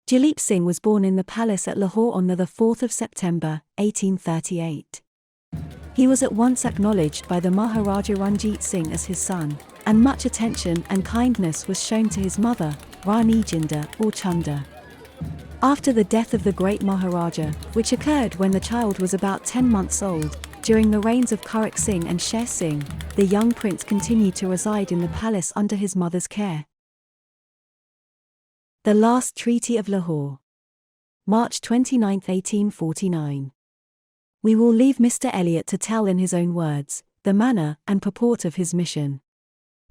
Duleep Singh was born in the palace at Lahore on the 4th of September, 1838. He was at once acknowledged by the Maharaja Ranjit Singh as his son, and much attention and kindness was shown to his mother, Rani Jinder or Chunda. After the death of the great Maharaja, which occurred when the child was about 10 months old, during the reigns of Karak Singh and Sher Singh, the young prince continued to reside in the palace under his mother's care. The Last Treaty of Lahore. March 29, 1849. We will leave Mr. Elliot to tell in his own words, the manner and purport of his mission.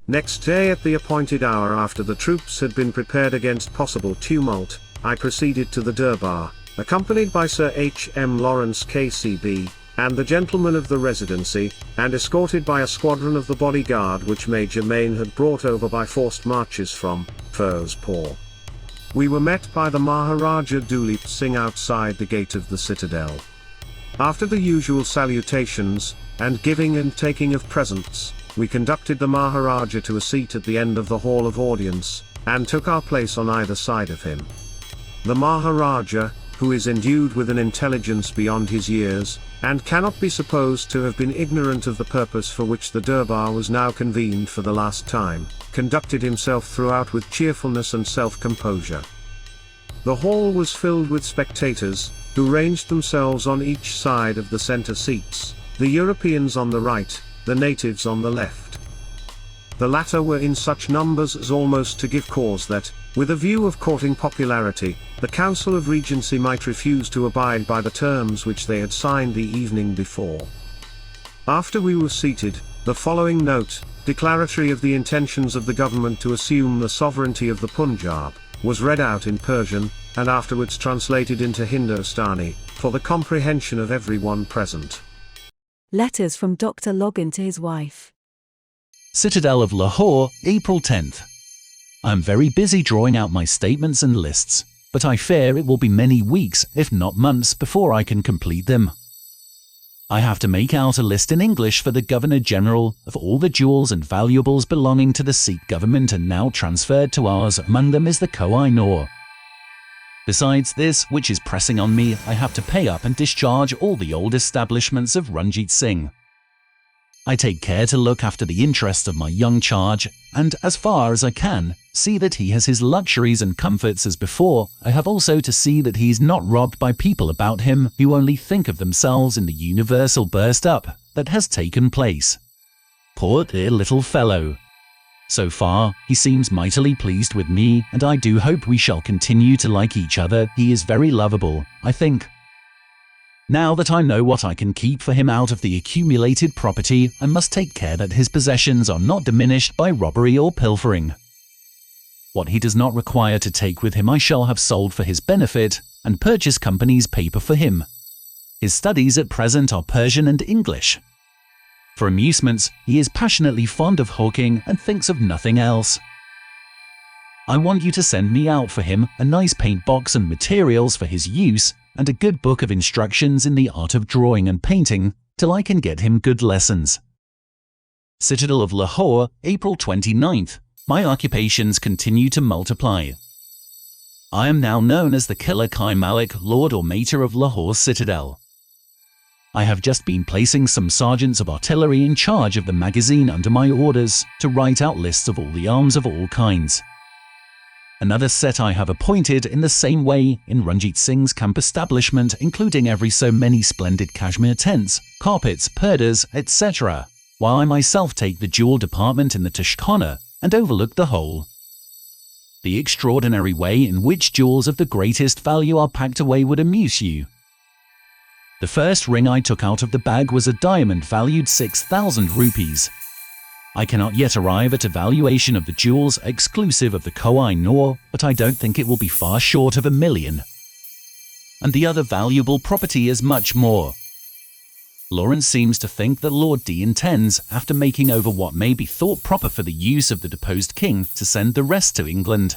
Next day at the appointed hour after the troops had been prepared against possible tumult, I proceeded to the Durbar, accompanied by Sir H. M. Lawrence KCB, and the gentlemen of the Residency, and escorted by a squadron of the bodyguard which Major Main had brought over by forced marches from Firozpur. We were met by the Maharaja Duleep Singh outside the gate of the citadel. After the usual salutations, and giving and taking of presents, we conducted the Maharaja to a seat at the end of the hall of audience, and took our place on either side of him. The Maharaja, who is endued with an intelligence beyond his years, and cannot be supposed to have been ignorant of the purpose for which the Durbar was now convened for the last time, conducted himself throughout with cheerfulness and self-composure. The hall was filled with spectators, who ranged themselves on each side of the center seats, the Europeans on the right, the natives on the left. The latter were in such numbers as almost to give cause that, with a view of courting popularity, the Council of Regency might refuse to abide by the terms which they had signed the evening before. After we were seated, the following note, declaratory of the intentions of the government to assume the sovereignty of the Punjab, was read out in Persian, and afterwards translated into Hindustani, for the comprehension of everyone present. Letters from Dr. Logan to his wife. Citadel of Lahore, April 10th. I am very busy drawing out my statements and lists, but I fear it will be many weeks, if not months, before I can complete them. I have to make out a list in English for the Governor-General of all the jewels and valuables belonging to the Sikh government and now transferred to ours. Among them is the Koh-i-Noor. Besides this, which is pressing on me, I have to pay up and discharge all the old establishments of Ranjit Singh. I take care to look after the interest of my young charge, and, as far as I can, see that he has his luxuries and comforts as before. I have also to see that he is not robbed by people about him who only think of themselves in the universal burst-up that has taken place. Poor dear little fellow. So far, he seems mightily pleased with me, and I do hope we shall continue to like each other. He is very lovable, I think. Now that I know what I can keep for him out of the accumulated property, I must take care that his possessions are not diminished by robbery or pilfering. What he does not require to take with him I shall have sold for his benefit, and purchase company's paper for him. His studies at present are Persian and English. For amusements, he is passionately fond of hawking and thinks of nothing else. I want you to send me out for him a nice paint box and materials for his use, and a good book of instructions in the art of drawing and painting, till I can get him good lessons. Citadel of Lahore, April 29th. My occupations continue to multiply. I am now known as the Killer Kai Malik, Lord or Mater of Lahore Citadel. I have just been placing some sergeants of artillery in charge of the magazine under my orders, to write out lists of all the arms of all kinds. Another set I have appointed in the same way in Ranjit Singh's camp establishment, including every so many splendid cashmere tents, carpets, purdas, etc., while I myself take the jewel department in the Tashkhana and overlook the whole. The extraordinary way in which jewels of the greatest value are packed away would amuse you. The first ring I took out of the bag was a diamond valued 6,000 rupees. I cannot yet arrive at a valuation of the jewels exclusive of the Koh-i-Noor, but I don't think it will be far short of $1 million. And the other valuable property is much more. Lawrence seems to think that Lord D intends, after making over what may be thought proper for the use of the deposed king, to send the rest to England.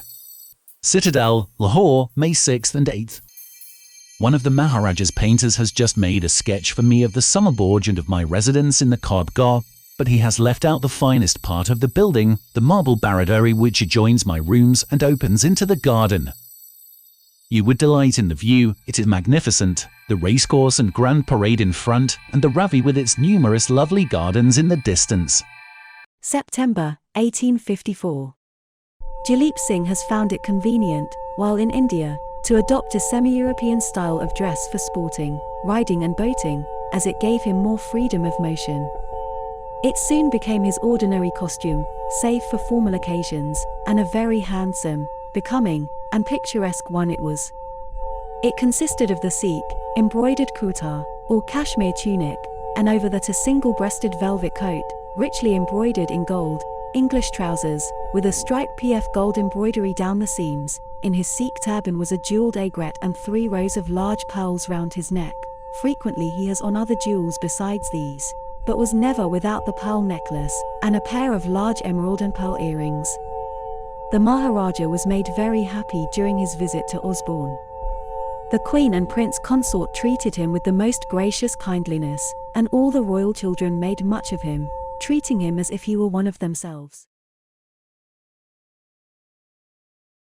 Citadel, Lahore, May 6th and 8th. One of the Maharaja's painters has just made a sketch for me of the summer borge and of my residence in the Karbgah, but he has left out the finest part of the building, the marble baradari which adjoins my rooms and opens into the garden. You would delight in the view, it is magnificent, the racecourse and grand parade in front, and the Ravi with its numerous lovely gardens in the distance. September 1854. Duleep Singh has found it convenient, while in India, to adopt a semi-European style of dress for sporting, riding and boating, as it gave him more freedom of motion. It soon became his ordinary costume, save for formal occasions, and a very handsome, becoming, and picturesque one it was. It consisted of the Sikh, embroidered kurta, or cashmere tunic, and over that a single-breasted velvet coat, richly embroidered in gold, English trousers, with a striped PF gold embroidery down the seams. In his Sikh turban was a jewelled aigrette and 3 rows of large pearls round his neck. Frequently he has on other jewels besides these, but was never without the pearl necklace, and a pair of large emerald and pearl earrings. The Maharaja was made very happy during his visit to Osborne. The Queen and Prince Consort treated him with the most gracious kindliness, and all the royal children made much of him, treating him as if he were one of themselves.